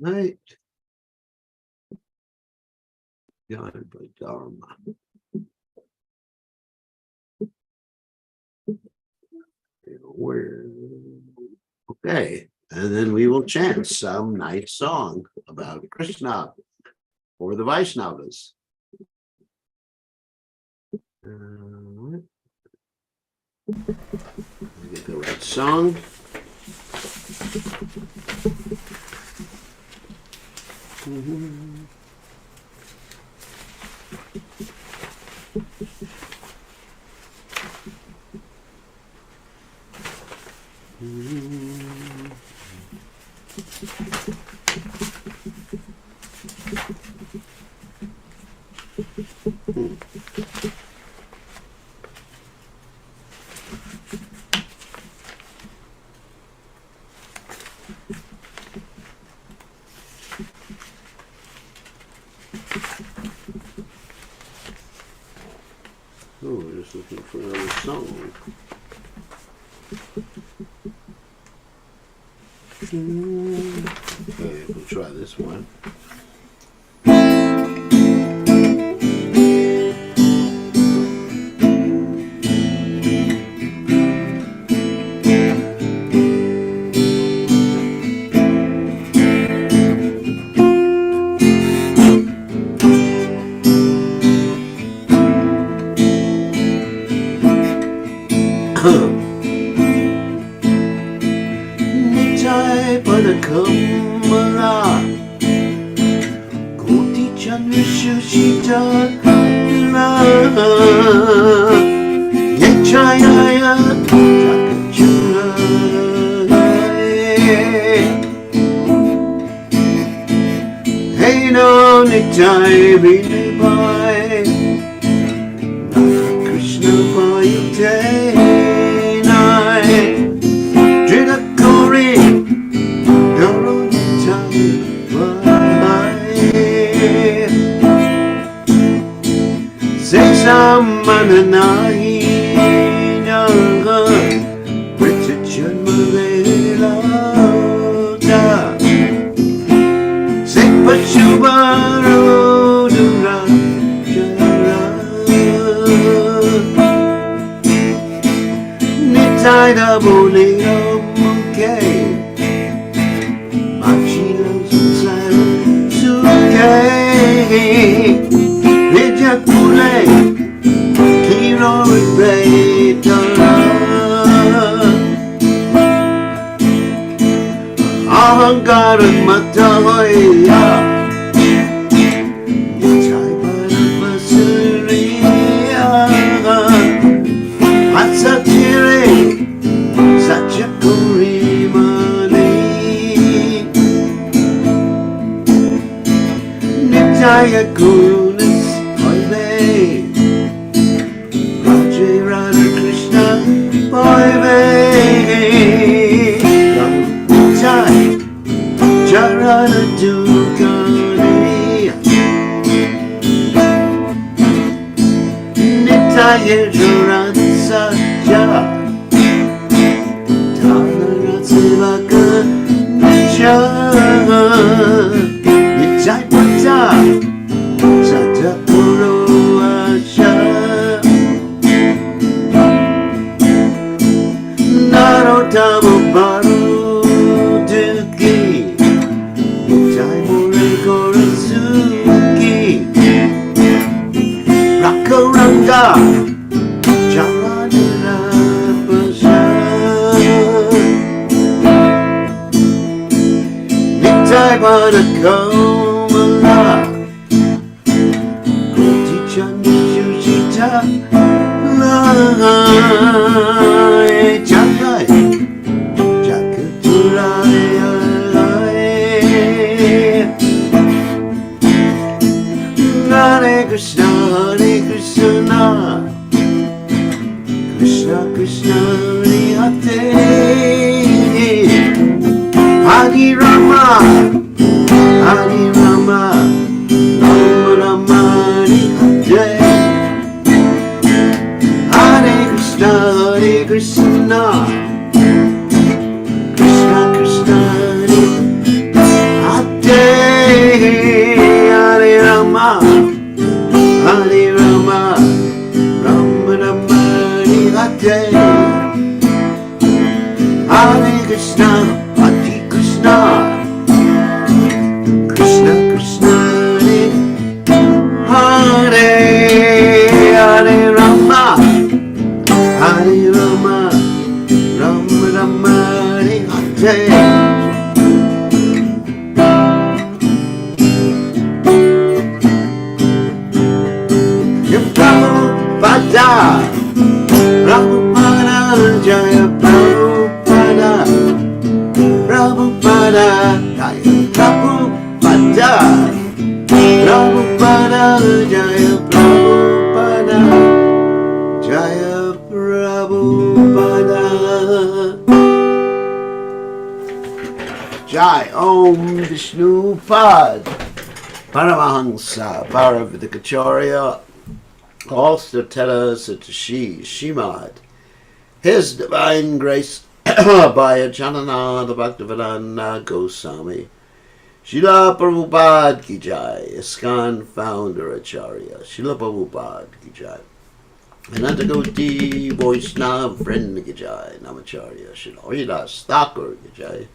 Right. Jaiva Dharma. Where? Okay, and then we will chant some nice song about Krishna for the Vaishnavas. Get the right song. Oh, we're just looking for another song. Okay, we'll try this one. Krishna, Hare Krishna, Krishna Krishna, Hare Hare, Hare Rama, Hare Rama, Rama Rama, Hare Hare, Hare Krishna, Hare Krishna, Krishna Krishna, Hare Hare Rama, Hare Rama, Rama Rama, Hare Hare Krishna, Hare Krishna, Krishna Krishna, Hare Hare Rama, Hare Rama, Rama Rama, Hare. Prabhupada, Prabhupada, Jaya Prabhupada, Prabhupada, Jaya Prabhupada, Prabhupada, Jaya Prabhupada, Jaya Prabhupada. Jai Om Vishnu Pad, Paramahansa, Bharavidikacharya, all Statera Satashi Shimad, His Divine Grace by Achanananda Bhaktivedanta Goswami, Srila Prabhupada Ki Jai, ISKCON Founder Acharya, Srila Prabhupada Ki Jai, Ananta Gauti Vaishnava Vrind Ki Jai, Namacharya, Srila Haridas Thakur Ki Jai,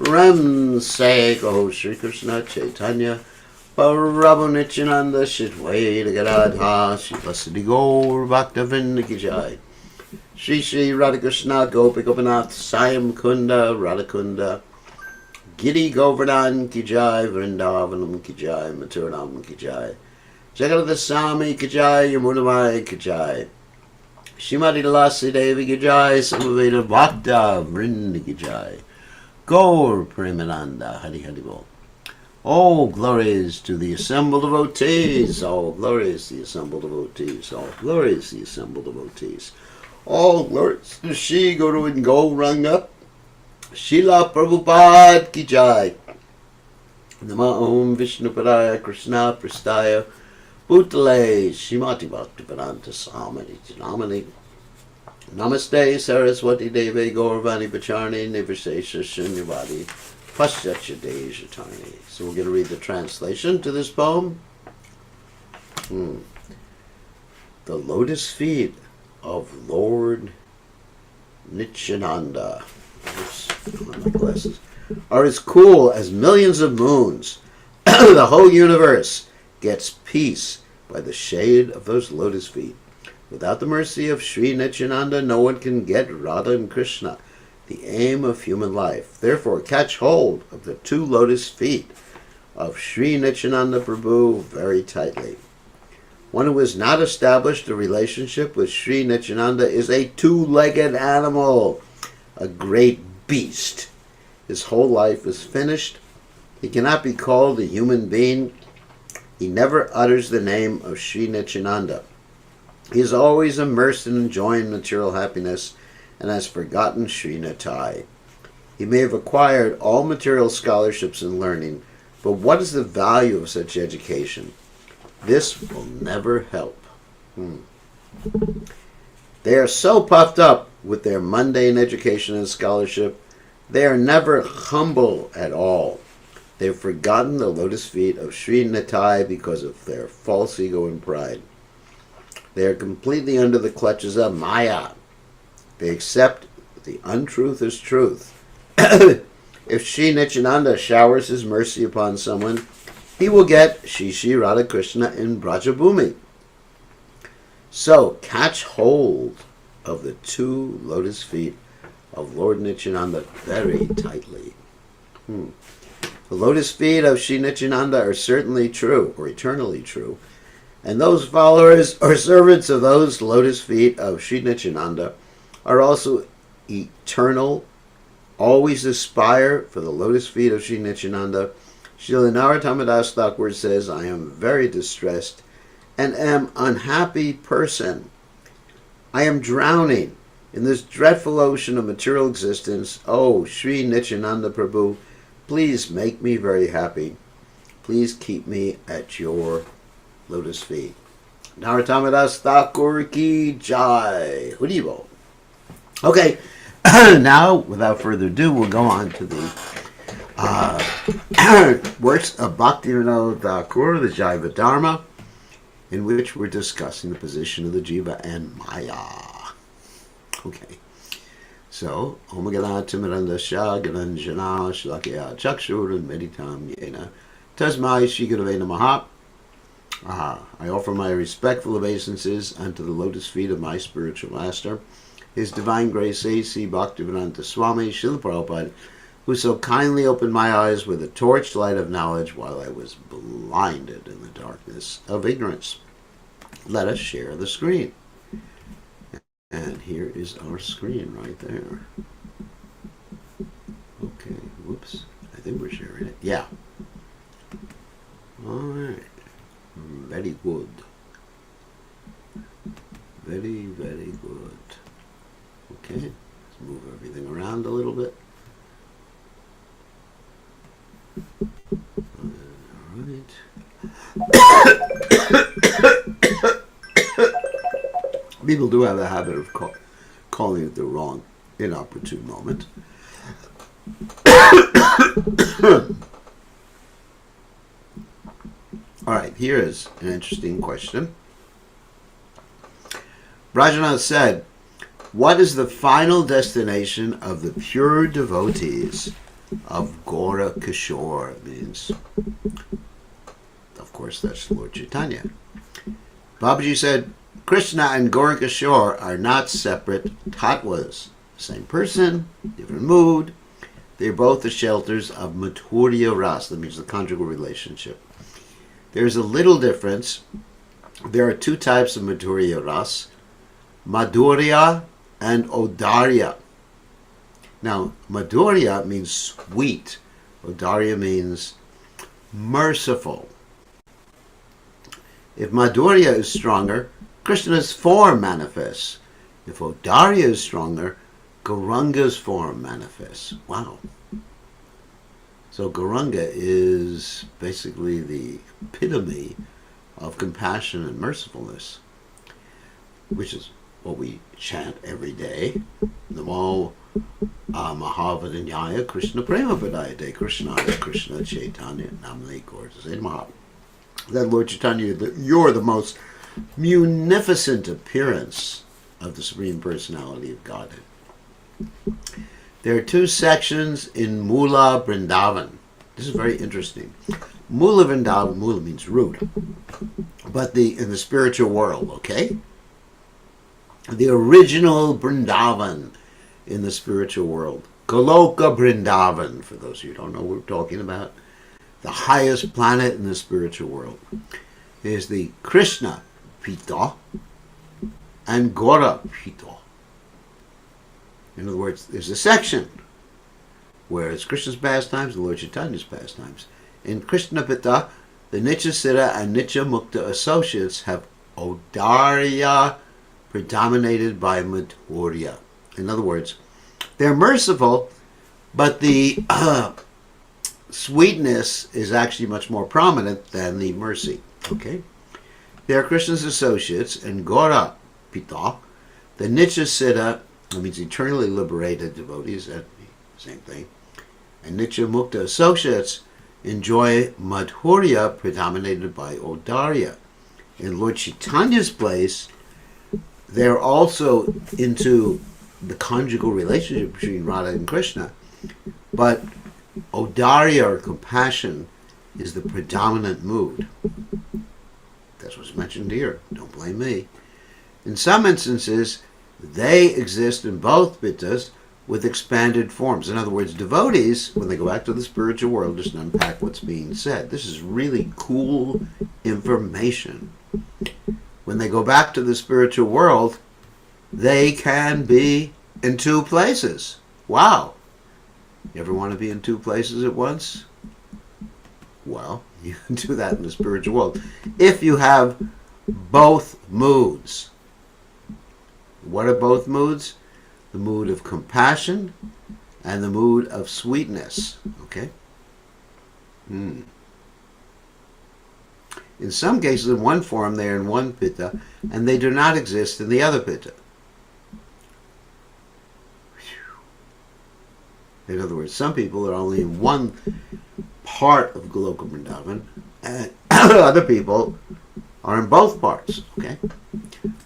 Ram Se Kaho Sri Krishna Chaitanya, Prabhu Nityananda Shidwaita Gadadha Shri Vasudhi Gaur Bhaktivinoda Ki Jai, Shri Shri Radhakrishna Gopi Gopinath Sayam Kunda Radhakunda, Giri Govardhan Ki Jai, Vrindavanam Ki Jai, Mathuranam Ki Jai, Jagadada Swami Ki Jai, Yamunamai Ki Jai, Shrimati Tulasi Devi Ki Jai, Samaveda Bhakta Vrinda Ki Jai, Gaur Premananda Hari Hari Bol. All glories to the assembled devotees, all glories to the assembled devotees, all glories to the assembled devotees, all glories to Shri Guru and Gauranga, Srila Prabhupada Ki Jai, Nama Om Vishnu Padaya Krishna Prastaya Bhutale Shrimati Bhaktivedanta Swami Namani, Namaste Saraswati Devi Gauravani Pacharni Nivasesha Shunyavadi Paschatya Dejatani. So we're going to read the translation to this poem. The lotus feet of Lord Nityananda, my glasses, are as cool as millions of moons. The whole universe gets peace by the shade of those lotus feet. Without the mercy of Sri Nityananda, no one can get Radha and Krishna, the aim of human life. Therefore, catch hold of the two lotus feet of Sri Nityananda Prabhu very tightly. One who has not established a relationship with Sri Nityananda is a two-legged animal, a great beast. His whole life is finished. He cannot be called a human being. He never utters the name of Sri Nityananda. He is always immersed in enjoying material happiness and has forgotten Sri Nitai. He may have acquired all material scholarships and learning, but what is the value of such education? This will never help. They are so puffed up with their mundane education and scholarship, they are never humble at all. They have forgotten the lotus feet of Sri Nitai because of their false ego and pride. They are completely under the clutches of Maya. They accept the untruth as truth. If Sri Nityananda showers his mercy upon someone, he will get Shri Shri Radha Krishna in Brajabhumi. So catch hold of the two lotus feet of Lord Nityananda very tightly. The lotus feet of Sri Nityananda are certainly true, or eternally true, and those followers or servants of those lotus feet of Sri Nityananda are also eternal, always aspire for the lotus feet of Sri Nityananda. Srila Narottam Das Thakur says, I am very distressed and am unhappy person. I am drowning in this dreadful ocean of material existence. Oh, Sri Nityananda Prabhu, please make me very happy. Please keep me at your lotus feet. Narottamadas Thakur ki jai. Haribo. Okay, now, without further ado, we'll go on to the works of Bhaktivinoda Thakur, the Jaiva Dharma, in which we're discussing the position of the Jiva and Maya. Okay, so, Om Gana Timirandasya Gananjana Shlakya Chakshur and Meditam Yena Tasmai Shri Gurave Namaha. I offer my respectful obeisances unto the lotus feet of my spiritual master, His Divine Grace A.C. Bhaktivedanta Swami Srila Prabhupada, who so kindly opened my eyes with a torchlight of knowledge while I was blinded in the darkness of ignorance. Let us share the screen. And here is our screen right there. Okay, whoops. I think we're sharing it. Yeah. All right. Very good. Very, very good. Okay, let's move everything around a little bit. All right. People do have the habit of calling it the wrong inopportune moment. All right, here is an interesting question. Rajanath said, what is the final destination of the pure devotees of Gaura Kishore? It means, of course, that's Lord Chaitanya. Babaji said, Krishna and Gaura Kishore are not separate tattvas. Same person, different mood. They're both the shelters of Madhurya Ras, that means the conjugal relationship. There's a little difference. There are two types of Madhurya Ras, Madhurya and Odarya. Now, Madhurya means sweet. Odarya means merciful. If Madhurya is stronger, Krishna's form manifests. If Odarya is stronger, Gauranga's form manifests. Wow. So Gauranga is basically the epitome of compassion and mercifulness, which is what we chant every day. Namo Mahavadanyaya Krishna Prema Padayate Krishnaya Krishna Chaitanya Namane Gordase Namaha. That Lord Chaitanya, you're the most munificent appearance of the Supreme Personality of Godhead. There are two sections in Mula Vrindavan. This is very interesting. Mula Vrindavan, Mula means root, but in the spiritual world, okay? The original Vrindavan in the spiritual world. Goloka Vrindavan, for those of you who don't know what we're talking about. The highest planet in the spiritual world is the Krishna Pita and Gaura Pita. In other words, there's a section where it's Krishna's pastimes and Lord Chaitanya's pastimes. In Krishna Pita, the Nitya Siddha and Nitya Mukta associates have Odarya predominated by Madhurya. In other words, they're merciful, but the sweetness is actually much more prominent than the mercy. Okay? They are Krishna's associates, and Gaura Pita, the Nitya Siddha, that means eternally liberated devotees, that's the same thing, and Nitya Mukta associates enjoy Madhurya predominated by Odarya. In Lord Chaitanya's place, they're also into the conjugal relationship between Radha and Krishna, but Odarya, or compassion, is the predominant mood. That's what's mentioned here. Don't blame me. In some instances, they exist in both pittas with expanded forms. In other words, devotees, when they go back to the spiritual world, just unpack what's being said. This is really cool information. When they go back to the spiritual world, they can be in two places. Wow. You ever want to be in two places at once? Well, you can do that in the spiritual world. If you have both moods. What are both moods? The mood of compassion and the mood of sweetness. Okay? In some cases, in one form, they are in one pitta, and they do not exist in the other pitta. In other words, some people are only in one part of Goloka Vrindavan, and other people are in both parts. Okay?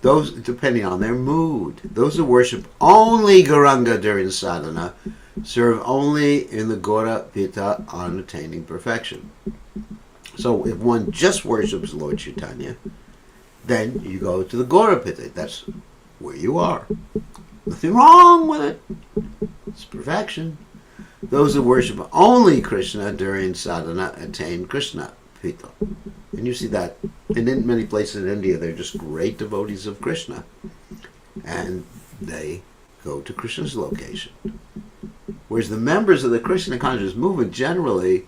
Those, depending on their mood. Those who worship only Gauranga during sadhana serve only in the Gora Pitta on attaining perfection. So if one just worships Lord Chaitanya, then you go to the Gora Pitta. That's where you are. Nothing wrong with it. It's perfection. Those who worship only Krishna during sadhana attain Krishna Pitta. And you see that in many places in India, they're just great devotees of Krishna. And they go to Krishna's location. Whereas the members of the Krishna conscious movement, generally,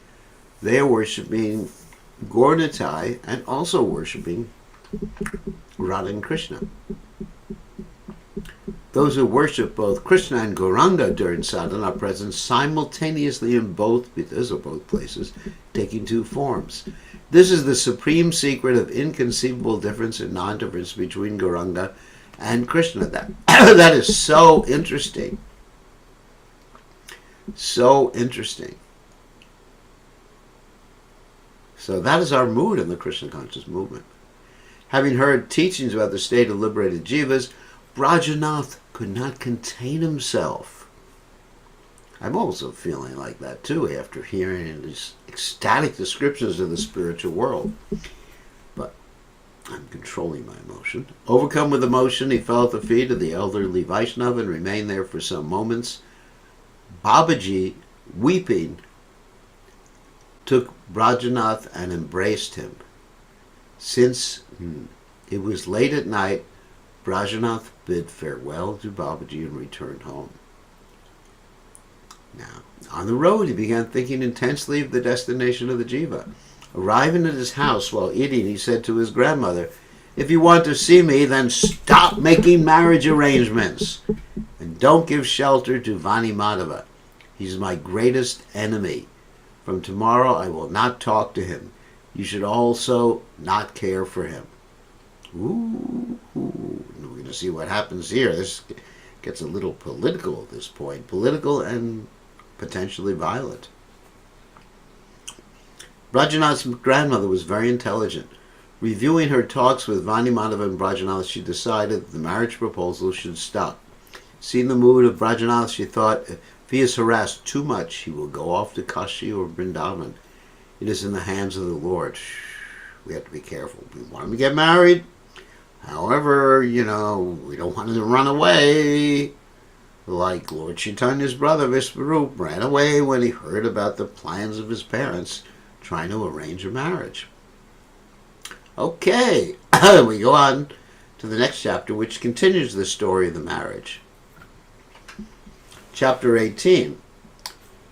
they are worshipping Gaurnitai and also worshipping Radha and Krishna. Those who worship both Krishna and Gauranga during sadhana are present simultaneously in both pittas, or both places, taking two forms. This is the supreme secret of inconceivable difference and non-difference between Gauranga and Krishna. That is so interesting. So interesting. So that is our mood in the Krishna conscious movement. Having heard teachings about the state of liberated jivas, Brajanath could not contain himself. I'm also feeling like that too after hearing these ecstatic descriptions of the spiritual world. But I'm controlling my emotion. Overcome with emotion, he fell at the feet of the elderly Vaishnava and remained there for some moments. Babaji, weeping, took Brajanath and embraced him. Since it was late at night, Brajanath bid farewell to Babaji and returned home. Now, on the road, he began thinking intensely of the destination of the jiva. Arriving at his house while eating, he said to his grandmother, "If you want to see me, then stop making marriage arrangements. And don't give shelter to Vani Madhava. He's my greatest enemy. From tomorrow, I will not talk to him. You should also not care for him." Ooh, we're going to see what happens here. This gets a little political at this point. Political and potentially violent. Brajanath's grandmother was very intelligent. Reviewing her talks with Vani Madhava and Brajanath, she decided that the marriage proposal should stop. Seeing the mood of Brajanath, she thought, if he is harassed too much, he will go off to Kashi or Vrindavan. It is in the hands of the Lord. We have to be careful. We want him to get married. However, we don't want him to run away. Like Lord Chaitanya's brother, Visvarup, ran away when he heard about the plans of his parents trying to arrange a marriage. Okay, we go on to the next chapter, which continues the story of the marriage. Chapter 18,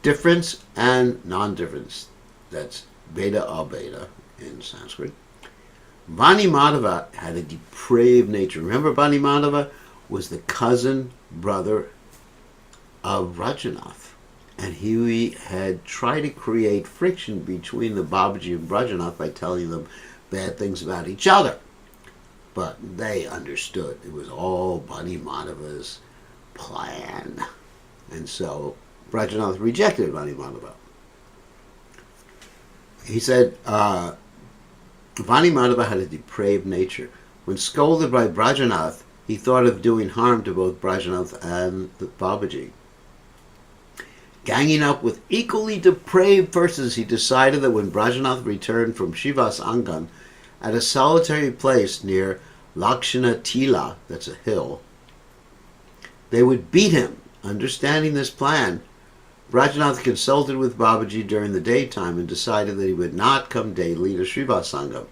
difference and non-difference. That's Veda Abheda in Sanskrit. Vani Madhava had a depraved nature. Remember, Vani Madhava was the cousin brother of Brajanath. And he had tried to create friction between the Babaji and Brajanath by telling them bad things about each other. But they understood. It was all Vani Madhava's plan. And so Brajanath rejected Vani Madhava. He said, Vani Madhava had a depraved nature. When scolded by Brajanath, he thought of doing harm to both Brajanath and the Babaji. Ganging up with equally depraved persons, he decided that when Brajanath returned from Shiva's Angan at a solitary place near Lakshana Tila, that's a hill, they would beat him. Understanding this plan, Brajanath consulted with Babaji during the daytime and decided that he would not come daily to Shiva Sangam.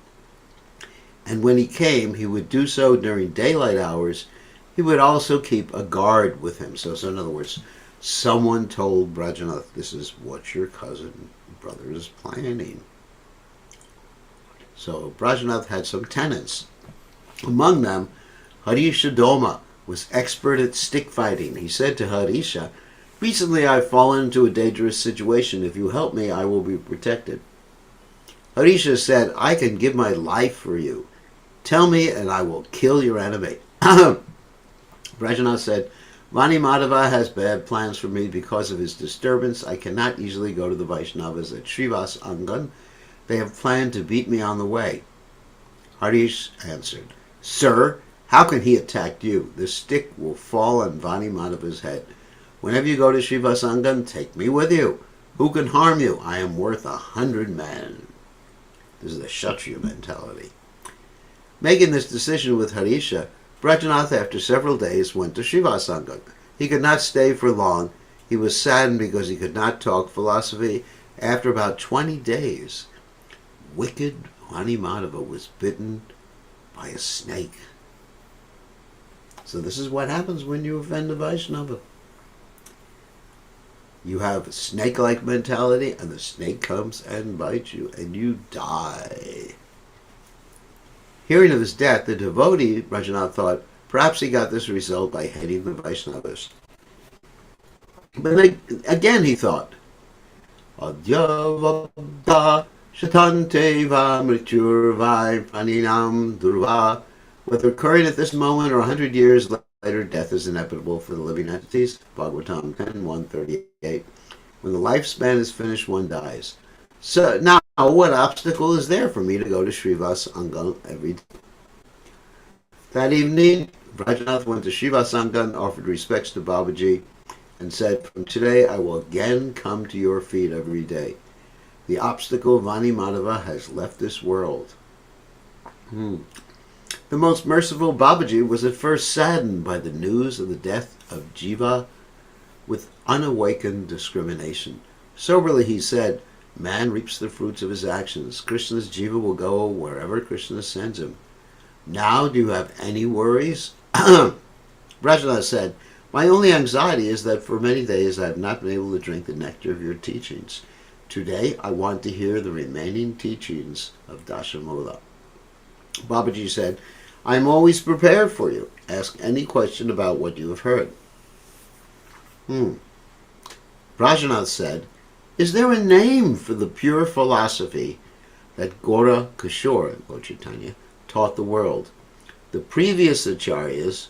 And when he came, he would do so during daylight hours. He would also keep a guard with him. So in other words, someone told Brajanath, this is what your cousin brother is planning. So Brajanath had some tenants. Among them, Harisha Doma was expert at stick fighting. He said to Harisha, "Recently I've fallen into a dangerous situation. If you help me, I will be protected." Harisha said, "I can give my life for you. Tell me and I will kill your enemy." Brajanath said, "Vani Madhava has bad plans for me because of his disturbance. I cannot easily go to the Vaishnavas at Srivas Angan. They have planned to beat me on the way." Harish answered, "Sir, how can he attack you? The stick will fall on Vani Madhava's head. Whenever you go to Srivas Angan, take me with you. Who can harm you? I am worth 100 men." This is the Kshatriya mentality. Making this decision with Harisha, Brajanath, after several days, went to Srivasangam. He could not stay for long. He was saddened because he could not talk philosophy. After about 20 days, wicked Vani Madhava was bitten by a snake. So this is what happens when you offend a Vaishnava. You have a snake-like mentality, and the snake comes and bites you, and you die. Hearing of his death, the devotee, Brajanath, thought perhaps he got this result by hating the Vaishnavas. But again he thought, Adyavabda Shatante va mrityur vai praninam durva. Whether occurring at this moment or 100 years later, death is inevitable for the living entities. Bhagavatam 10:138. When the lifespan is finished, one dies. So now, what obstacle is there for me to go to Srivas Angan every day? That evening, Brajanath went to Srivas Angan, offered respects to Babaji, and said, "From today I will again come to your feet every day. The obstacle Vani Madhava has left this world." The most merciful Babaji was at first saddened by the news of the death of Jiva with unawakened discrimination. Soberly he said, "Man reaps the fruits of his actions. Krishna's Jiva will go wherever Krishna sends him. Now, do you have any worries?" Brajanath said, "My only anxiety is that for many days I have not been able to drink the nectar of your teachings. Today I want to hear the remaining teachings of Dashamula." Babaji said, "I am always prepared for you. Ask any question about what you have heard." Brajanath said, "Is there a name for the pure philosophy that Gaura Kishore, Lord Chaitanya, taught the world? The previous acharyas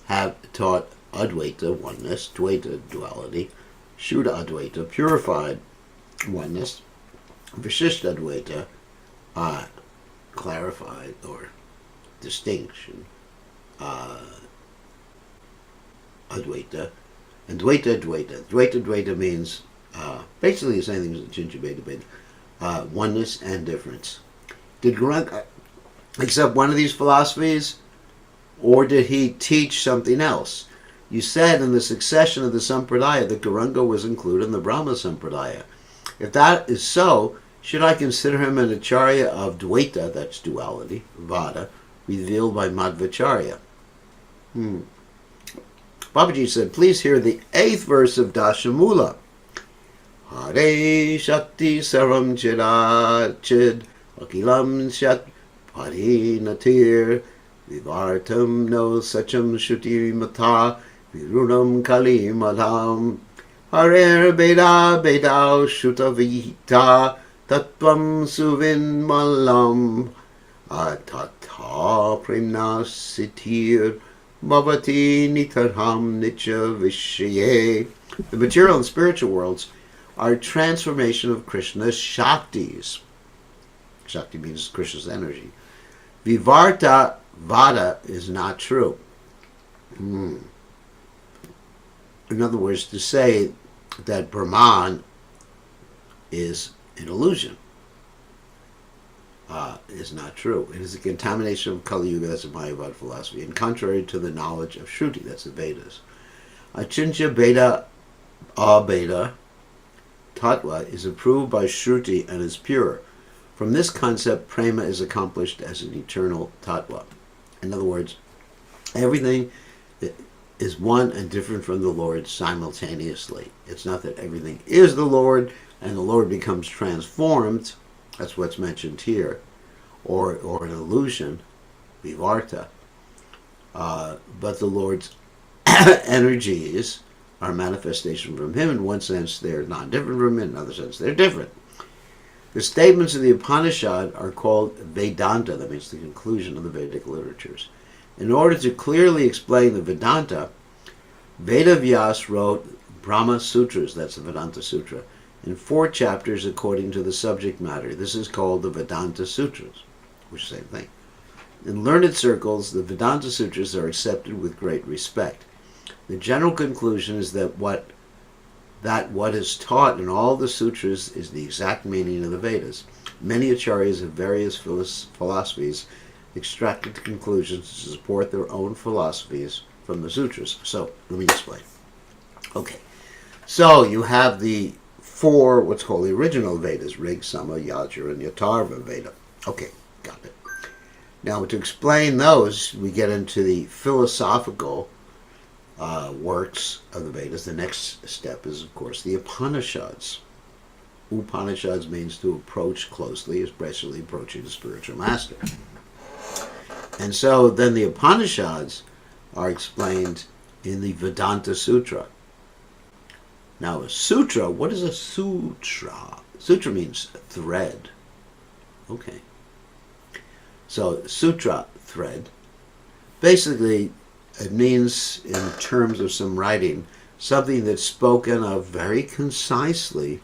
have taught Advaita, oneness, Dvaita, duality, Shuddha Advaita, purified oneness, Vishishta Advaita, clarified or distinction, Advaita, and Dvaita Dvaita. Dvaita Dvaita means basically the same thing as the Chincha Beta Beta, oneness and difference. Did Gauranga accept one of these philosophies, or did he teach something else? You said in the succession of the Sampradaya that Gauranga was included in the Brahma Sampradaya. If that is so, should I consider him an acharya of Dvaita, that's duality, Vada, revealed by Madhvacharya? Babaji said, "Please hear the 8th verse of Dashamula. Hare Shakti Saram Chid Akilam Shat Parinatir Vivartam No Sacham Shuti Mata Virunam Kali Madam Hare Beda Bedao Shuta Vita Tatvam Suvin Malam Atata Premna Sitir Bhavati Nitarham Nicha Vishaye." The material and spiritual worlds are transformation of Krishna's Shaktis. Shakti means Krishna's energy. Vivarta Vada is not true. In other words, to say that Brahman is an illusion is not true. It is a contamination of Kali Yuga, that's a Mayavad philosophy, and contrary to the knowledge of Shruti, that's the Vedas. Achincha Beda Abeda Tattva is approved by Shruti and is pure. From this concept, prema is accomplished as an eternal tattva. In other words, everything is one and different from the Lord simultaneously. It's not that everything is the Lord and the Lord becomes transformed. That's what's mentioned here, or an illusion. Vivarta. But the Lord's energies are a manifestation from Him. In one sense, they're not different from Him. In another sense, they're different. The statements of the Upanishad are called Vedanta, that means the conclusion of the Vedic literatures. In order to clearly explain the Vedanta, Vedavyas wrote Brahma Sutras, that's the Vedanta Sutra, in 4 chapters according to the subject matter. This is called the Vedanta Sutras, which is the same thing. In learned circles, the Vedanta Sutras are accepted with great respect. The general conclusion is that what is taught in all the sutras is the exact meaning of the Vedas. Many acharyas of various philosophies extracted conclusions to support their own philosophies from the sutras. So, let me explain. Okay, so you have the 4, what's called the original Vedas, Rig, Sama, Yajur, and Yatharva Veda. Okay, got it. Now, to explain those, we get into the philosophical works of the Vedas. The next step is, of course, the Upanishads. Upanishads means to approach closely, especially approaching the spiritual master. And so then the Upanishads are explained in the Vedanta Sutra. Now, a sutra, what is a sutra? Sutra means thread. Okay. So, sutra, thread. Basically, it means, in terms of some writing, something that's spoken of very concisely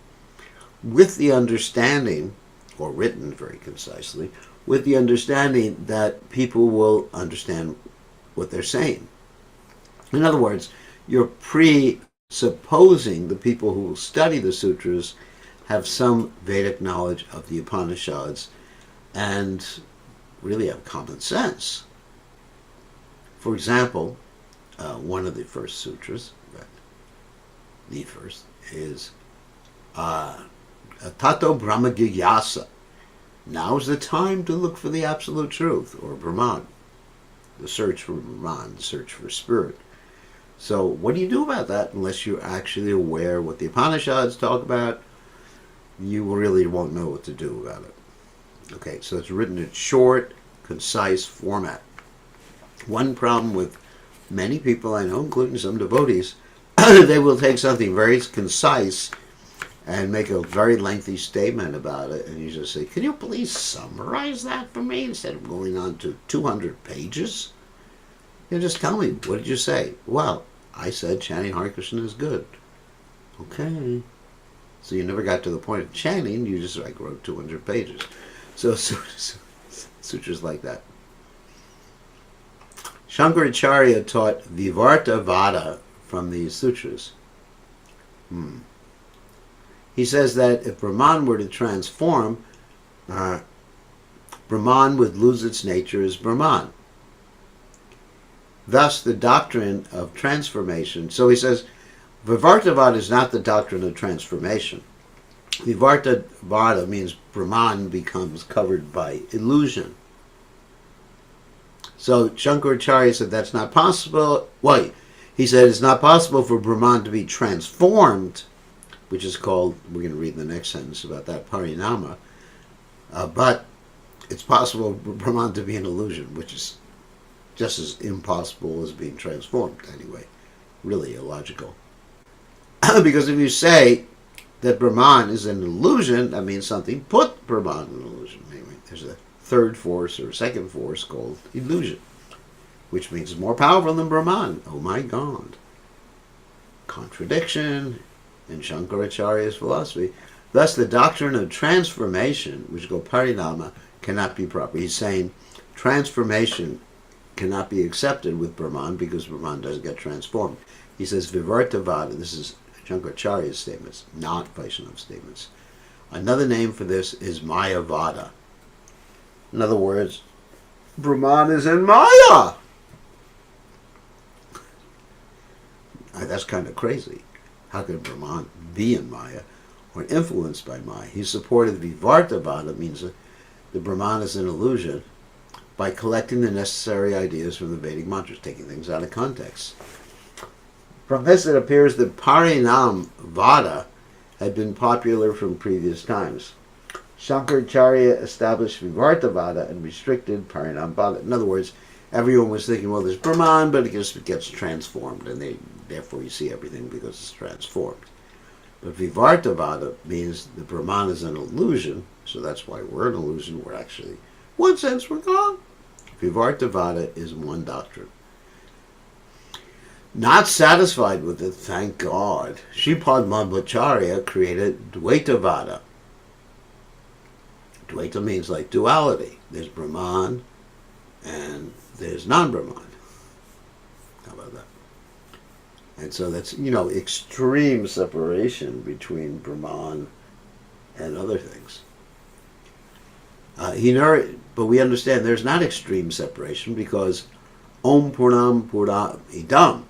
with the understanding, or written very concisely, with the understanding that people will understand what they're saying. In other words, you're presupposing the people who will study the sutras have some Vedic knowledge of the Upanishads and really have common sense. For example, one of the first sutras, the first, is Tato Brahma Jigyasa. Now's the time to look for the absolute truth, or Brahman. The search for Brahman, the search for spirit. So what do you do about that unless you're actually aware what the Upanishads talk about? You really won't know what to do about it. Okay, so it's written in short, concise format. One problem with many people I know, including some devotees, they will take something very concise and make a very lengthy statement about it, and you just say, can you please summarize that for me instead of going on to 200 pages? You just tell me, what did you say? Well, I said chanting Hare Krishna is good. Okay. So you never got to the point of chanting, you just wrote 200 pages. So sutras like that. Shankaracharya taught Vivarta Vada from these sutras. He says that if Brahman were to transform, Brahman would lose its nature as Brahman. Thus, the doctrine of transformation. So he says, Vivarta Vada is not the doctrine of transformation. Vivarta Vada means Brahman becomes covered by illusion. So Shankaracharya said that's not possible. Well, he said it's not possible for Brahman to be transformed, which is called, we're going to read in the next sentence about that, parinama, but it's possible for Brahman to be an illusion, which is just as impossible as being transformed anyway. Really illogical. Because if you say that Brahman is an illusion, that means something put Brahman in an illusion. Anyway, there's a third force or second force called illusion, which means it's more powerful than Brahman. Oh my God. Contradiction in Shankaracharya's philosophy. Thus, the doctrine of transformation, which is called parinama, cannot be proper. He's saying transformation cannot be accepted with Brahman because Brahman doesn't get transformed. He says Vivarta Vada, this is Shankaracharya's statements, not Vaishnava statements. Another name for this is Maya Vada. In other words, Brahman is in Maya. That's kind of crazy. How could Brahman be in Maya or influenced by Maya? He supported Vivarta Vada, means that the Brahman is an illusion, by collecting the necessary ideas from the Vedic mantras, taking things out of context. From this it appears that Parinam Vada had been popular from previous times. Shankaracharya established Vivartavada and restricted Parinamvada. In other words, everyone was thinking, well, there's Brahman, but it just gets transformed, and therefore you see everything because it's transformed. But Vivartavada means the Brahman is an illusion, so that's why we're an illusion. We're actually, in one sense, we're God. Vivartavada is one doctrine. Not satisfied with it, thank God, Sripad Madhvacharya created Dvaitavada. Dvaita means like duality. There's Brahman and there's non-Brahman. How about that? And so that's, extreme separation between Brahman and other things. But we understand there's not extreme separation because Om Purnam Purnam Idam,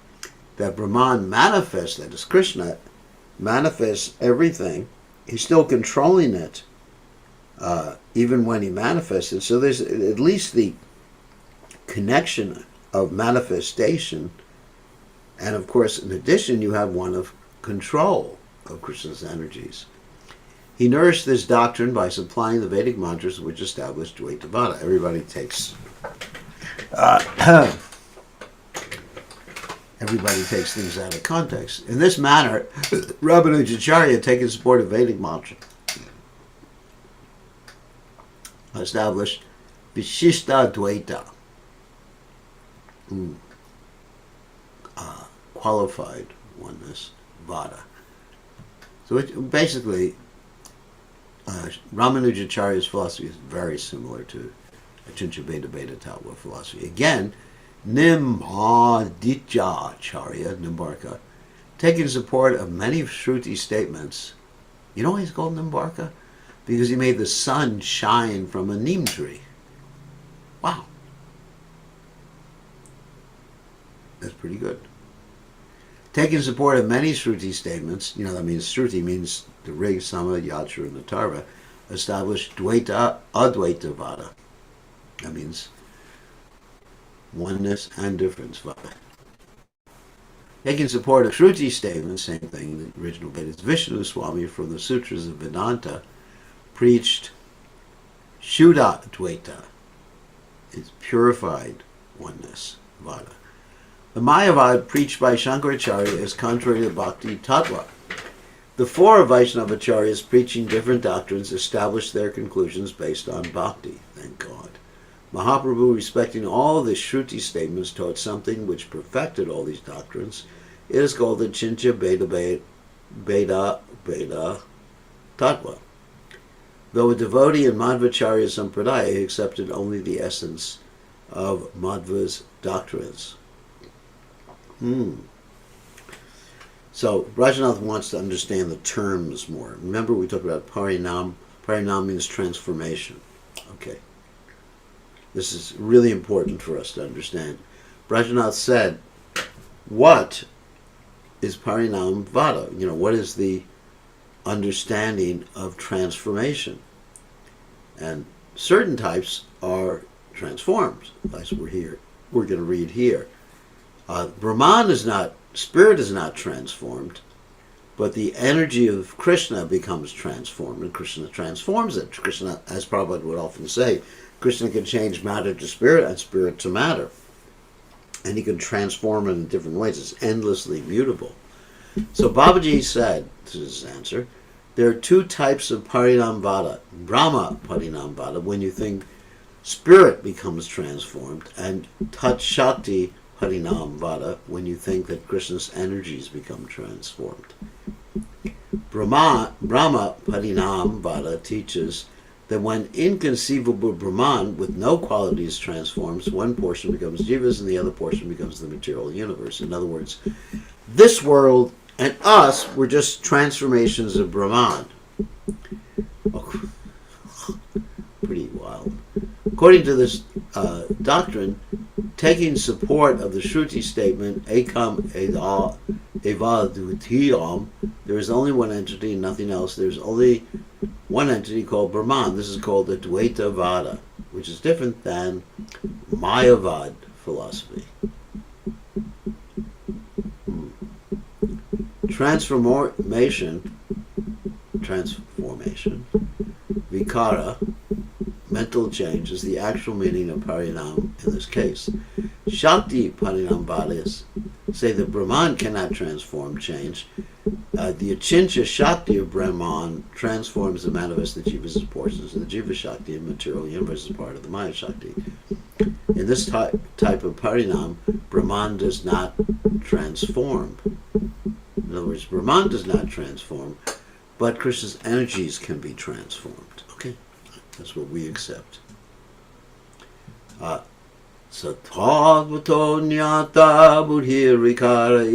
that Brahman manifests, that is Krishna, manifests everything. He's still controlling it, even when he manifests it. So there's at least the connection of manifestation. And of course, in addition, you have one of control of Krishna's energies. He nourished this doctrine by supplying the Vedic mantras which established Dvaitavada. Everybody takes things out of context. In this manner, Ramanujacharya, taking support of Vedic mantra, established Vishishta Dvaita, qualified oneness, Vada. So basically, Ramanujacharya's philosophy is very similar to Achincha Bheda Bheda Tattva philosophy. Again, Nimmadicacharya, Nimbarka, taking support of many Shruti statements. You know why he's called Nimbarka? Because he made the sun shine from a neem tree. Wow. That's pretty good. Taking support of many Shruti statements, that means Shruti means the Rig, Sama, Yatra, and the Tarva, established Dvaita, Advaita Vada. That means oneness and difference Vada. Taking support of Shruti statements, same thing, the original Vedas, Vishnu Swami from the Sutras of Vedanta preached Shuddha Dvaita. It's purified oneness, Vada. The Mayavad preached by Shankaracharya is contrary to Bhakti Tattva. The four Vaishnavacharyas preaching different doctrines established their conclusions based on Bhakti, thank God. Mahaprabhu, respecting all the Shruti statements, taught something which perfected all these doctrines. It is called the Achincha Bheda Bheda Tattva. Though a devotee in Madhvacharya Sampradaya, he accepted only the essence of Madhva's doctrines. So Rajanath wants to understand the terms more. Remember we talked about parinam. Parinam means transformation. Okay. This is really important for us to understand. Rajanath said, what is parinam vada? What is the understanding of transformation? And certain types are transformed. That's what we're going to read here. Brahman is not, spirit is not transformed, but the energy of Krishna becomes transformed, and Krishna transforms it. Krishna, as Prabhupada would often say, Krishna can change matter to spirit and spirit to matter. And he can transform it in different ways. It's endlessly mutable. So Babaji said, this is his answer, there are two types of parinam vada. Brahma parinam vada, when you think spirit becomes transformed, and Tat Shakti Harinam Vada, when you think that Krishna's energies become transformed. Brahma Harinam Vada teaches that when inconceivable Brahman with no qualities transforms, one portion becomes Jivas and the other portion becomes the material universe. In other words, this world and us were just transformations of Brahman. Oh, pretty wild. According to this doctrine, taking support of the Shruti statement, Ekam Eva Dvitiyam, there is only one entity and nothing else. There's only one entity called Brahman. This is called the Dvaita Vada, which is different than Mayavad philosophy. Transformation Vikara, mental change, is the actual meaning of Parinam in this case. Shakti Parinamvadas say that Brahman cannot transform change. The Achincha Shakti of Brahman transforms the manifested jivas as portions of the Jiva Shakti in material universe as part of the Maya Shakti. In this type of Parinam, Brahman does not transform. In other words, Brahman does not transform, but Krishna's energies can be transformed. Okay, that's what we accept. Sattva nyata buddhirikara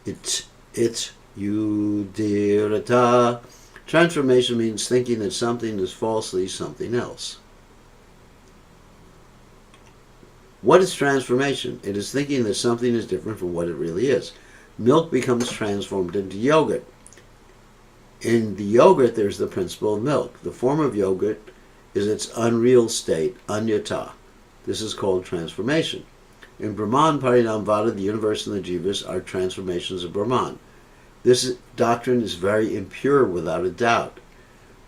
iti it udirata. Transformation means thinking that something is falsely something else. What is transformation? It is thinking that something is different from what it really is. Milk becomes transformed into yogurt. In the yogurt, there's the principle of milk. The form of yogurt is its unreal state, anyata. This is called transformation. In Brahman Parinamvada, the universe and the jivas are transformations of Brahman. This doctrine is very impure without a doubt.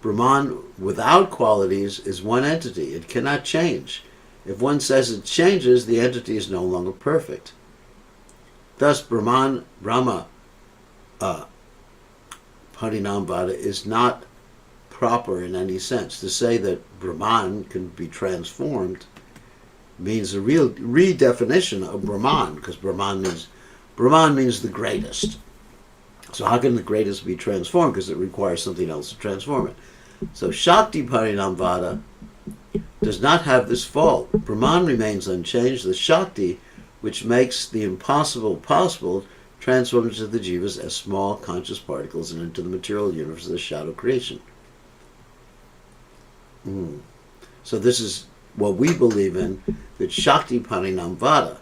Brahman without qualities is one entity. It cannot change. If one says it changes, the entity is no longer perfect. Thus, Brahma Parinamvada is not proper in any sense. To say that Brahman can be transformed means a real redefinition of Brahman, because Brahman means the greatest. So how can the greatest be transformed? Because it requires something else to transform it. So Shakti Parinamvada does not have this fault. Brahman remains unchanged. The Shakti, which makes the impossible possible, transforms into the jivas as small conscious particles and into the material universe as a shadow creation. So this is what we believe in, that Shakti Parinamvada,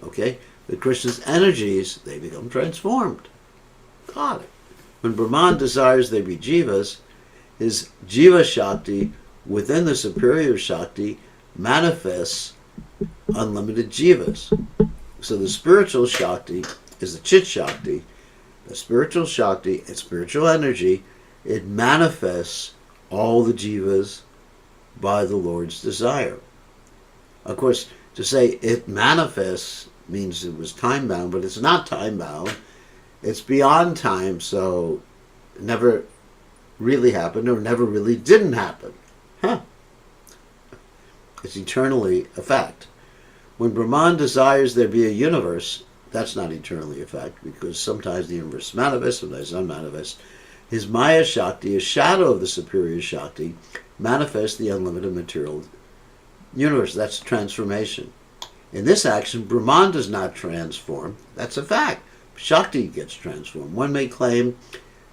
okay? That Krishna's energies, they become transformed. Got it. When Brahman desires they be jivas, his jiva Shakti within the superior Shakti manifests unlimited jivas. So the spiritual Shakti is the Chit Shakti. The spiritual Shakti, its spiritual energy, it manifests all the jivas by the Lord's desire. Of course, to say it manifests means it was time-bound, but it's not time-bound. It's beyond time, so it never really happened or never really didn't happen. It's eternally a fact. When Brahman desires there be a universe, that's not eternally a fact, because sometimes the universe manifests, sometimes unmanifests. His Maya Shakti, a shadow of the superior Shakti, manifests the unlimited material universe. That's transformation. In this action, Brahman does not transform. That's a fact. Shakti gets transformed. One may claim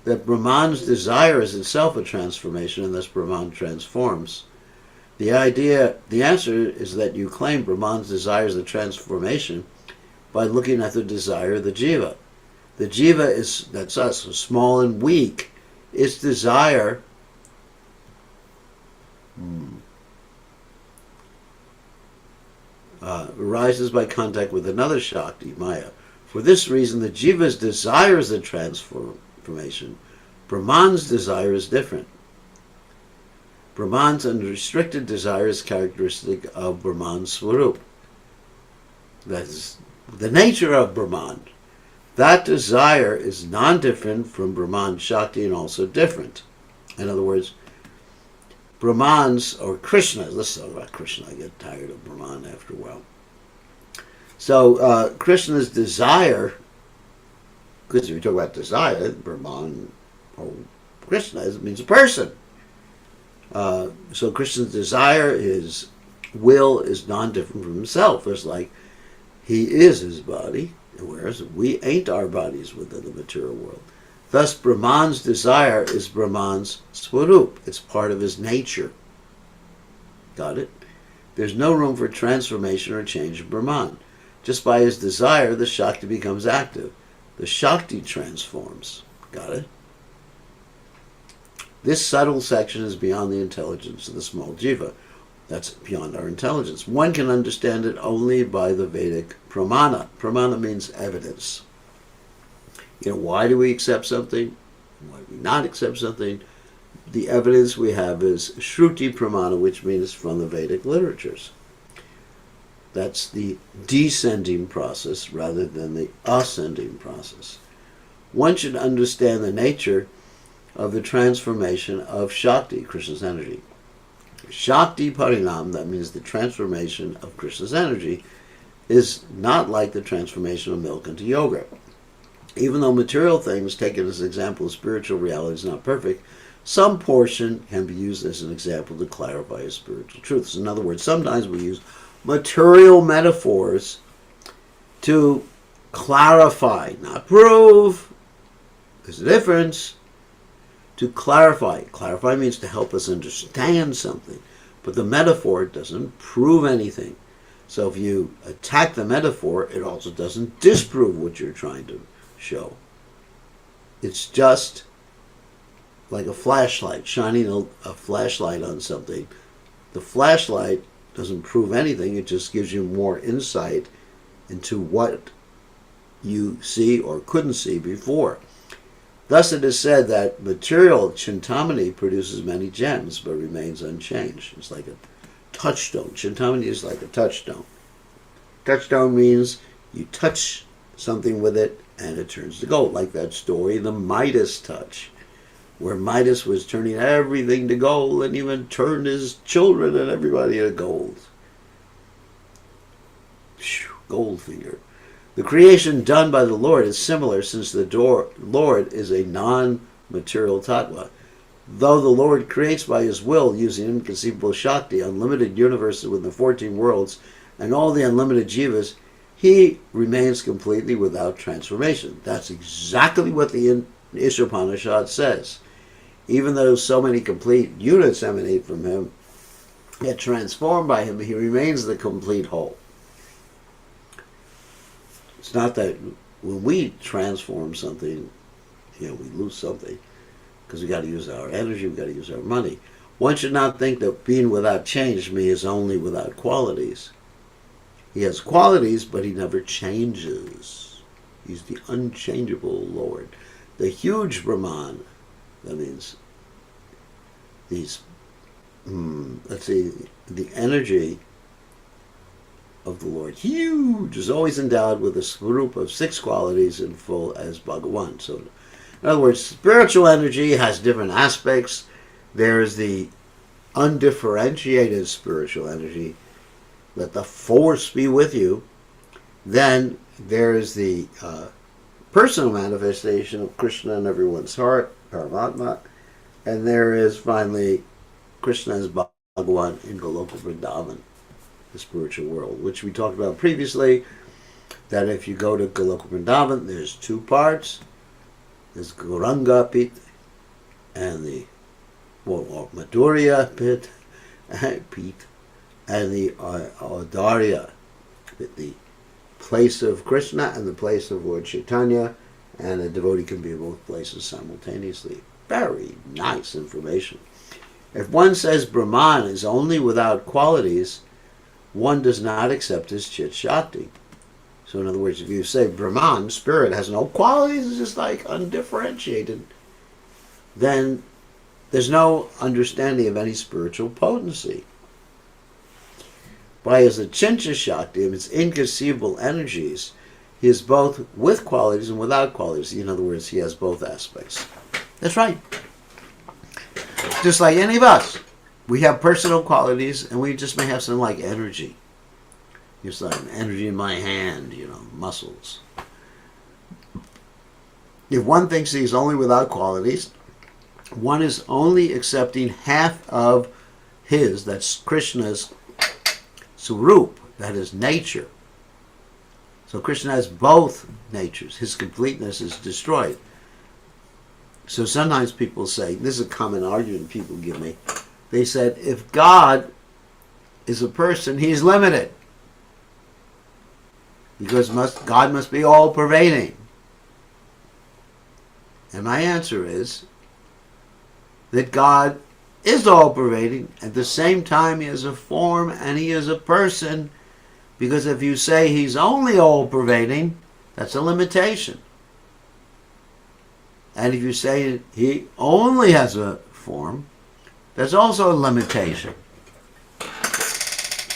that Brahman's desire is itself a transformation, and thus Brahman transforms. The answer is that you claim Brahman's desire is a transformation by looking at the desire of the jiva. The jiva is, that's us, small and weak. Its desire arises by contact with another Shakti, Maya. For this reason, the jiva's desire is a transformation. Brahman's desire is different. Brahman's unrestricted desire is characteristic of Brahman's Swarup. That is the nature of Brahman. That desire is non-different from Brahman's Shakti and also different. In other words, Brahman's, or Krishna, let's talk about Krishna, I get tired of Brahman after a while. So Krishna's desire, because if you talk about desire, Brahman, or Krishna, it means a person. So Krishna's desire, his will, is non-different from himself. It's like he is his body, whereas we ain't our bodies within the material world. Thus, Brahman's desire is Brahman's Swarup. It's part of his nature. Got it? There's no room for transformation or change in Brahman. Just by his desire, the Shakti becomes active. The Shakti transforms. Got it? This subtle section is beyond the intelligence of the small jiva. That's beyond our intelligence. One can understand it only by the Vedic pramana. Pramana means evidence. Why do we accept something? Why do we not accept something? the evidence we have is Shruti Pramana, which means from the Vedic literatures. That's the descending process rather than the ascending process. One should understand the nature of the transformation of Shakti, Krishna's energy. Shakti Parinam, that means the transformation of Krishna's energy, is not like the transformation of milk into yogurt. Even though material things, taken as an example of spiritual reality, is not perfect, some portion can be used as an example to clarify spiritual truths. In other words, sometimes we use material metaphors to clarify, not prove. There's a difference. To clarify. Clarify means to help us understand something. But the metaphor doesn't prove anything. So if you attack the metaphor, it also doesn't disprove what you're trying to show. It's just like a flashlight, shining a flashlight on something. The flashlight doesn't prove anything, it just gives you more insight into what you see or couldn't see before. Thus it is said that material Chintamani produces many gems but remains unchanged. It's like a touchstone. Chintamani is like a touchstone. Touchstone means you touch something with it and it turns to gold, like that story, the Midas touch, where Midas was turning everything to gold and even turned his children and everybody to gold. Goldfinger. The creation done by the Lord is similar, since the Lord is a non-material tattva. Though the Lord creates by his will using inconceivable Shakti, unlimited universes with the 14 worlds, and all the unlimited jivas, he remains completely without transformation. That's exactly what the Ishopanishad says. Even though so many complete units emanate from him, yet transformed by him, he remains the complete whole. It's not that when we transform something, we lose something, because we got to use our energy, we got to use our money. One should not think that being without change means only without qualities. He has qualities, but he never changes. He's the unchangeable Lord. The huge Brahman, that means the energy of the Lord, huge, is always endowed with a swarup of 6 qualities in full as Bhagavan. So, in other words, spiritual energy has different aspects. There's the undifferentiated spiritual energy. Let the force be with you. Then there is the personal manifestation of Krishna in everyone's heart, Paramatma. And there is finally Krishna as Bhagavan in Goloka Vrindavan, the spiritual world, which we talked about previously, that if you go to Goloka Vrindavan, there's 2 parts. There's Gauranga Pit and the Madhurya Pit, and the Audarya, the place of Krishna and the place of Lord Chaitanya, and a devotee can be in both places simultaneously. Very nice information. If one says Brahman is only without qualities, one does not accept his Chit Shakti. So in other words, if you say Brahman, spirit, has no qualities, it's just like undifferentiated, then there's no understanding of any spiritual potency. By his Achincha Shakti, its inconceivable energies, he is both with qualities and without qualities. In other words, he has both aspects. That's right. Just like any of us. We have personal qualities, and we just may have something like energy. Just like energy in my hand, muscles. If one thinks he's only without qualities, one is only accepting half of his, that's Krishna's, Swarup, that is nature. So Krishna has both natures. His completeness is destroyed. So sometimes people say, this is a common argument people give me, they said, if God is a person, he's limited. Because God must be all-pervading. And my answer is that God is all-pervading. At the same time, he is a form and he is a person. Because if you say he's only all-pervading, that's a limitation. And if you say he only has a form, there's also a limitation.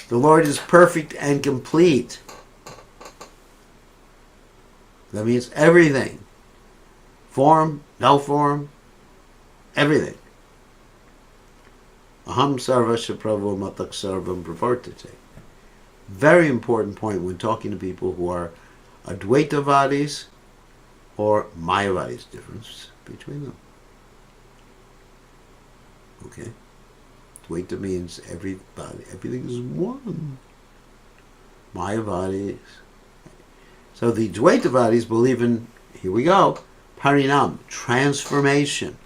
The Lord is perfect and complete. That means everything. Form, no form, everything. Aham sarvasya prabhu matak sarvam pravartate. Very important point when talking to people who are Advaitavadis or Mayavadis. Difference between them. Okay? Advaita means everything is one. Mayavadis. So the Dvaitavadis believe in, here we go, Parinam, transformation.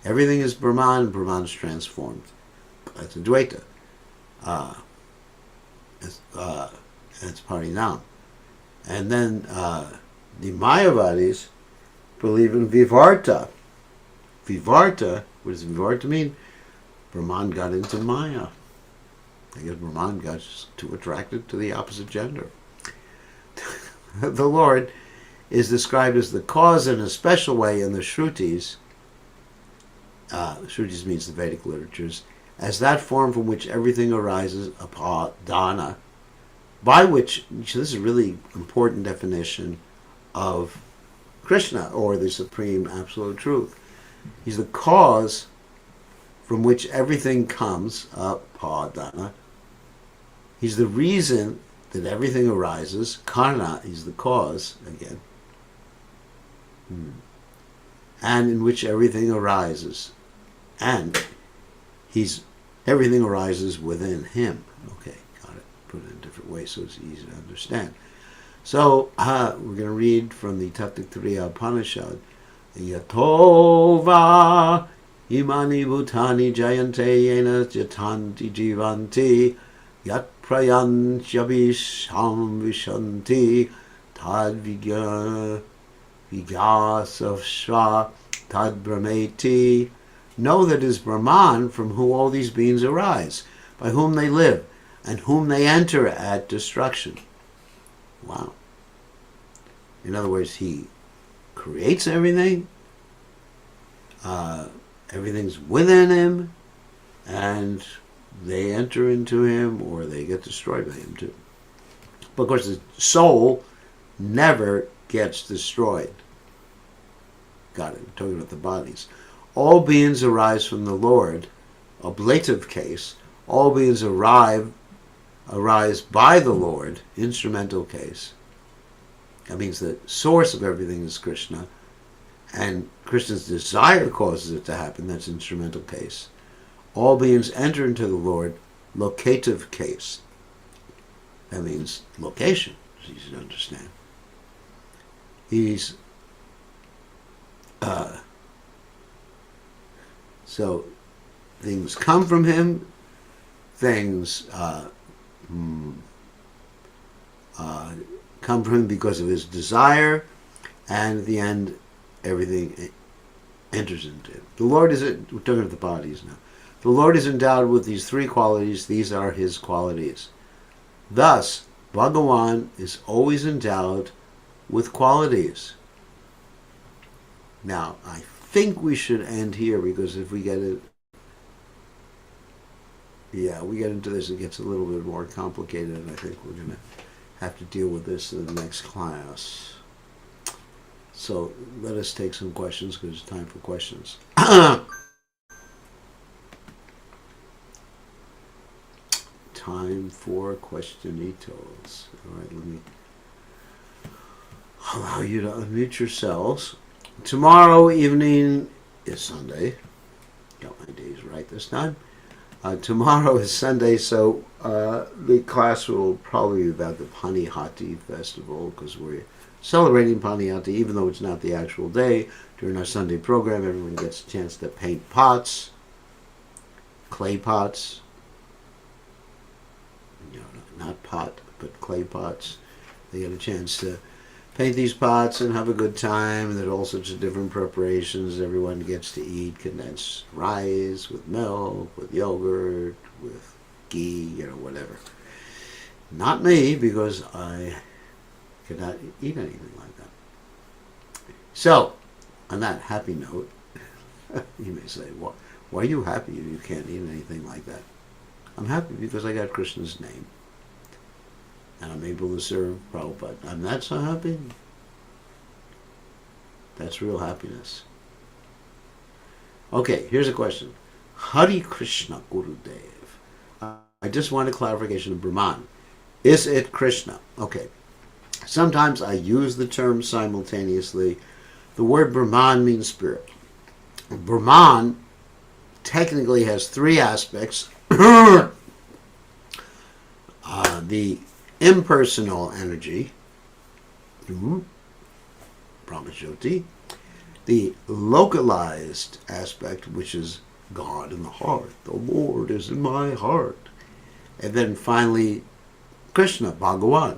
Everything is Brahman, and Brahman is transformed. That's Advaita. That's Parinam. And then the Mayavadis believe in Vivarta. Vivarta, what does Vivarta mean? Brahman got into Maya. I guess Brahman got just too attracted to the opposite gender. The Lord is described as the cause in a special way in the Shrutis. Shrutis means the Vedic literatures, as that form from which everything arises, apadana, by which, this is a really important definition of Krishna, or the Supreme Absolute Truth. He's the cause from which everything comes, apadana. He's the reason that everything arises, karna, he's the cause, again, and in which everything arises. And everything arises within him. Okay, got it. Put it in a different way so it's easy to understand. So, we're going to read from the Tattva Upanishad. Yatova imani bhutani jayante yena jatanti jivanti yat prayantyabhisham vishanti tad vigasavshva tad brahmeti. Know that it is Brahman from whom all these beings arise, by whom they live, and whom they enter at destruction. Wow. In other words, he creates everything, everything's within him, and they enter into him, or they get destroyed by him too. But of course, the soul never gets destroyed. Got it. I'm talking about the bodies. All beings arise from the Lord, ablative case. All beings arise by the Lord, instrumental case. That means the source of everything is Krishna, and Krishna's desire causes it to happen. That's instrumental case. All beings enter into the Lord, locative case. That means location. It's easy to understand. He's so things come from him, things come from him because of his desire, and at the end, everything enters into him. The Lord is, we're talking about the bodies now. The Lord is endowed with these three qualities. These are his qualities. Thus, Bhagavan is always endowed with qualities. Now, I think we should end here, because if we get it, we get into this, it gets a little bit more complicated, and I think we're going to have to deal with this in the next class. So let us take some questions, because it's time for questions. Time for questionitos. All right, let me allow you to unmute yourselves. Tomorrow evening is Sunday. Got my days right this time. Tomorrow is Sunday, so the class will probably be about the Panihati festival, because we're celebrating Panihati, even though it's not the actual day. During our Sunday program, everyone gets a chance to paint pots, clay pots. Not pot, but clay pots. They get a chance to paint these pots and have a good time. There are all sorts of different preparations. Everyone gets to eat condensed rice with milk, with yogurt, with ghee, whatever. Not me, because I cannot eat anything like that. So, on that happy note, You may say, why are you happy if you can't eat anything like that? I'm happy because I got Krishna's name and I'm able to serve Prabhupada. I'm not so happy. That's real happiness. Okay, here's a question. Hari Krishna Gurudev. I just want a clarification of Brahman. Is it Krishna? Okay. Sometimes I use the term simultaneously. The word Brahman means spirit. Brahman technically has three aspects. The impersonal energy, Brahmajyoti, the localized aspect, which is God in the heart. The Lord is in my heart. And then finally, Krishna, Bhagawan.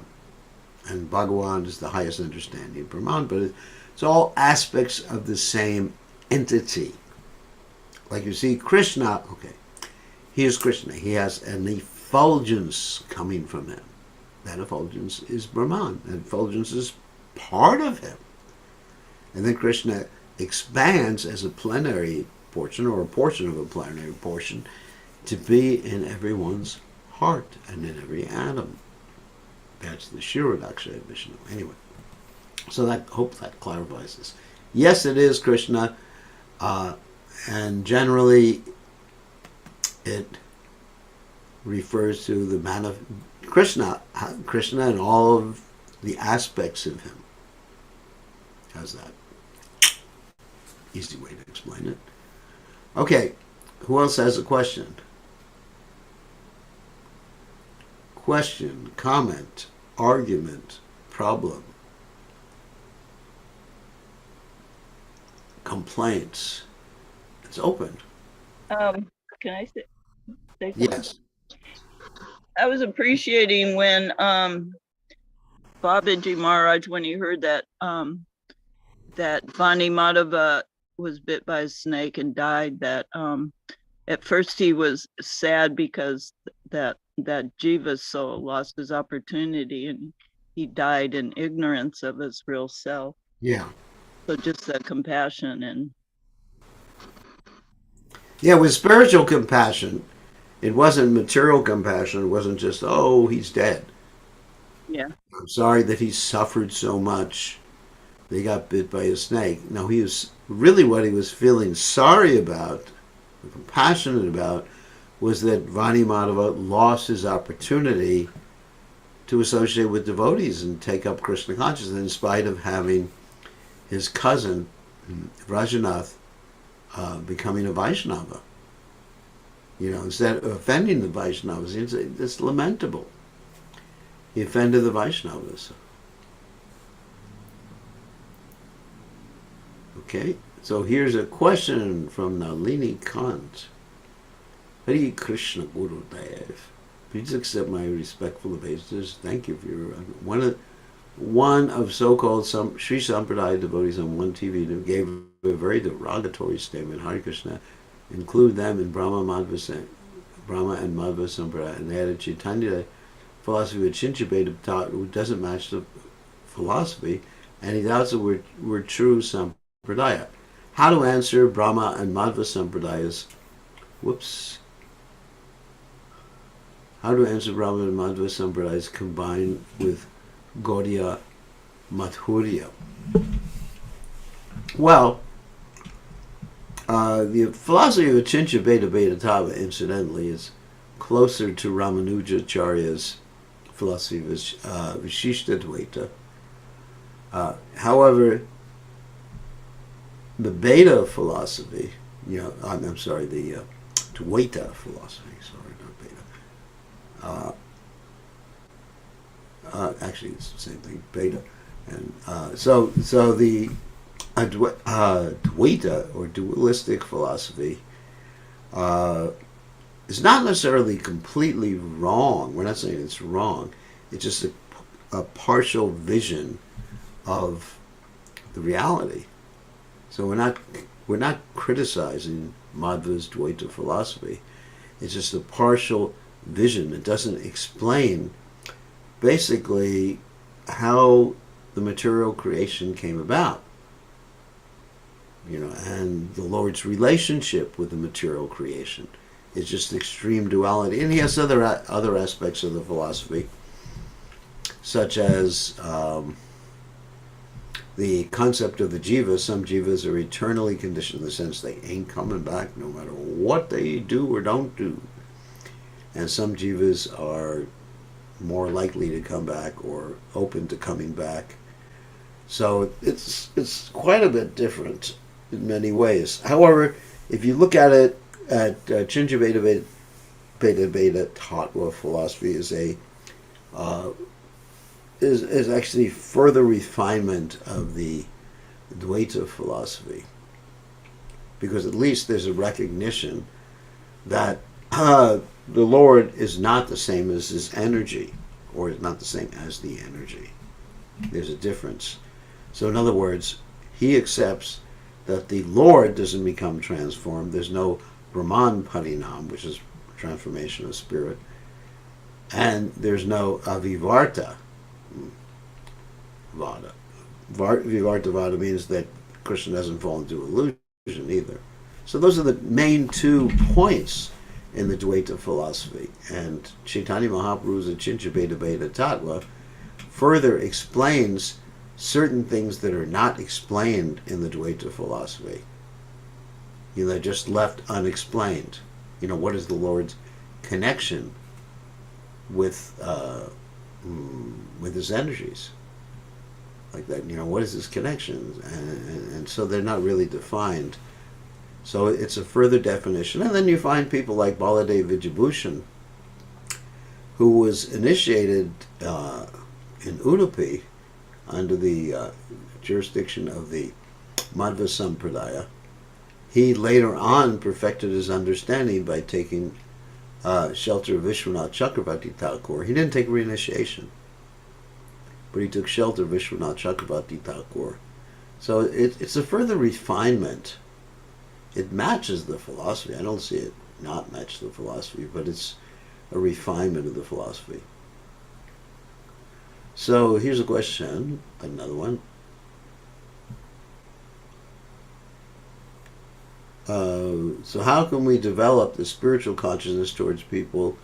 And Bhagawan is the highest understanding of Brahman, but it's all aspects of the same entity. Like you see, Krishna, okay, he is Krishna. He has an effulgence coming from him. That effulgence is Brahman. That effulgence is part of him. And then Krishna expands as a plenary portion, or a portion of a plenary portion, to be in everyone's heart and in every atom. That's the Shirodaksha of Vishnu. Anyway, so I hope that clarifies this. Yes, it is Krishna, and generally it refers to the Krishna and all of the aspects of him. How's that? Easy way to explain it. Okay, who else has a question? Question, comment, argument, problem, complaints. It's open. Can I say something? Yes. I was appreciating when Babaji Maharaj, when he heard that that Vani Madhava was bit by a snake and died, that at first he was sad because that Jiva's soul lost his opportunity and he died in ignorance of his real self. Yeah. So just the compassion and Yeah, with spiritual compassion, it wasn't material compassion. It wasn't just, oh, he's dead. yeah. I'm sorry that he suffered so much. They got bit by a snake. No, he was really what he was feeling sorry about, compassionate about, was that Vani Madhava lost his opportunity to associate with devotees and take up Krishna consciousness in spite of having his cousin, Rajanath, becoming a Vaishnava. You know, instead of offending the Vaishnavas, it's lamentable. He offended the Vaishnavas. Okay, so here's a question from Nalini Kant. Hare Krishna Gurudev. Please accept my respectful obeisances. Thank you for your one of so-called Sri Sampradaya devotees on one TV gave a very derogatory statement. Hare Krishna, include them in Brahma and Madhva Sampradaya, and they added Chaitanya philosophy with Chinchibeta taught, who doesn't match the philosophy, and he doubts that we're true Sampradaya. How to answer Brahma and Madhva Sampradayas? How to answer Brahma and Madhva Sampradayas combined with Gaudiya Madhurya? Well, the philosophy of Achincha Beta Beta Tava, incidentally, is closer to Ramanujacharya's philosophy of Vishishta Dvaita. However, the Beta philosophy, I'm sorry, the Dvaita philosophy, sorry, not Beta. Actually, it's the same thing, Beta. And so the Dvaita, or dualistic philosophy, is not necessarily completely wrong. We're not saying it's wrong. It's just a partial vision of the reality. So we're not criticizing Madhva's Dvaita philosophy. It's just a partial vision. It doesn't explain basically how the material creation came about. and the Lord's relationship with the material creation. It's just extreme duality. And he has other aspects of the philosophy, such as the concept of the jiva. Some jivas are eternally conditioned in the sense they ain't coming back no matter what they do or don't do. And some jivas are more likely to come back or open to coming back. So it's quite a bit different in many ways. However, if you look at it at Jaiva Tattva philosophy is actually further refinement of the Dvaita philosophy, because at least there's a recognition that the Lord is not the same as his energy, or is not the same as the energy. There's a difference. So in other words, he accepts that the Lord doesn't become transformed. There's no Brahman Parinam, which is transformation of spirit, and there's no Avivarta Vada. Vivarta Vada means that Krishna doesn't fall into illusion either. So those are the main 2 points in the Dvaita philosophy. And Chaitanya Mahaprabhu's Achincha Beta Beta Tattva further explains certain things that are not explained in the Dvaita philosophy. They're just left unexplained. What is the Lord's connection with his energies? Like that, what is his connection? And so they're not really defined. So it's a further definition. And then you find people like Baladev Vijabhushan, who was initiated in Udupi under the jurisdiction of the Madhva Sampradaya. He later on perfected his understanding by taking shelter of Vishwanath Chakravarti Thakur. He didn't take reinitiation, but he took shelter of Vishwanath Chakravarti Thakur. So it's a further refinement. It matches the philosophy. I don't see it not match the philosophy, but it's a refinement of the philosophy. So here's a question, another one. So how can we develop the spiritual consciousness towards people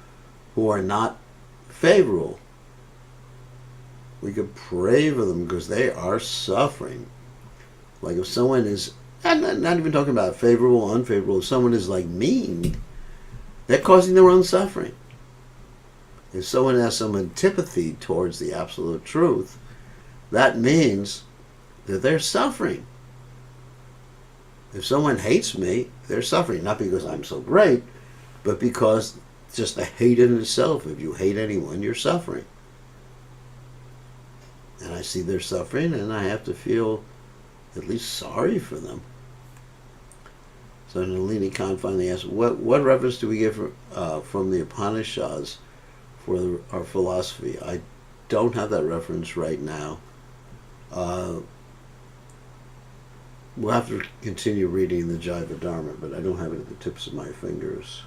who are not favorable? We could pray for them because they are suffering. Like if someone is, I'm not even talking about favorable, unfavorable, if someone is like mean, they're causing their own suffering. If someone has some antipathy towards the absolute truth, that means that they're suffering. If someone hates me, they're suffering, not because I'm so great, but because just the hate in itself. If you hate anyone, you're suffering. And I see they're suffering, and I have to feel at least sorry for them. So Nalini Khan finally asked, what reference do we give from the Upanishads for our philosophy? I don't have that reference right now. We'll have to continue reading the Jaiva Dharma, but I don't have it at the tips of my fingers.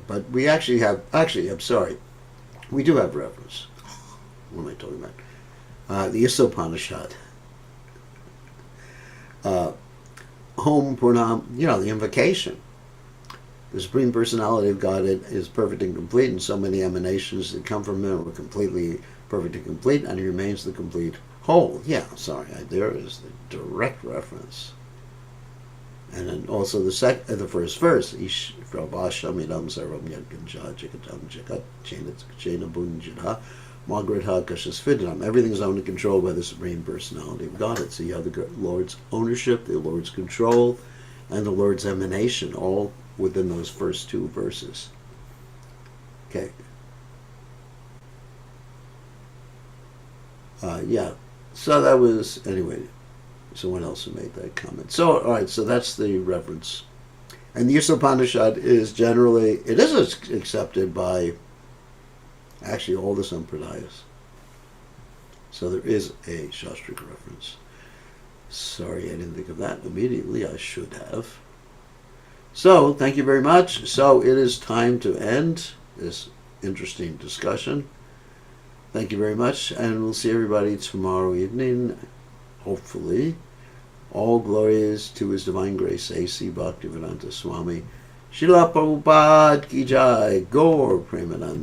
But we actually I'm sorry, we do have reference. What am I talking about? The Isopanishad. Om Purnam, the invocation. The Supreme Personality of God is perfect and complete, and so many emanations that come from him are completely perfect and complete, and he remains the complete whole. Yeah, sorry, there is the direct reference. And then also the first verse, Ish Prabhashamidam Sarvam Yadganja Jagatam Jagat Chena Bunjada Magradha Kashasvidram. Everything is owned and controlled by the Supreme Personality of God. So you have the Lord's ownership, the Lord's control, and the Lord's emanation, all within those first 2 verses. Okay. Yeah. So that was, anyway, someone else who made that comment. So, all right, so that's the reference. And the Upanishad is generally, it is accepted by actually all the Sampradayas. So there is a Shastric reference. Sorry, I didn't think of that immediately. I should have. So, thank you very much. So, it is time to end this interesting discussion. Thank you very much, and we'll see everybody tomorrow evening, hopefully, All glory is to His Divine Grace, A.C. Bhaktivedanta Swami. Srila Prabhupada Ki Jai. Gaur Premanand.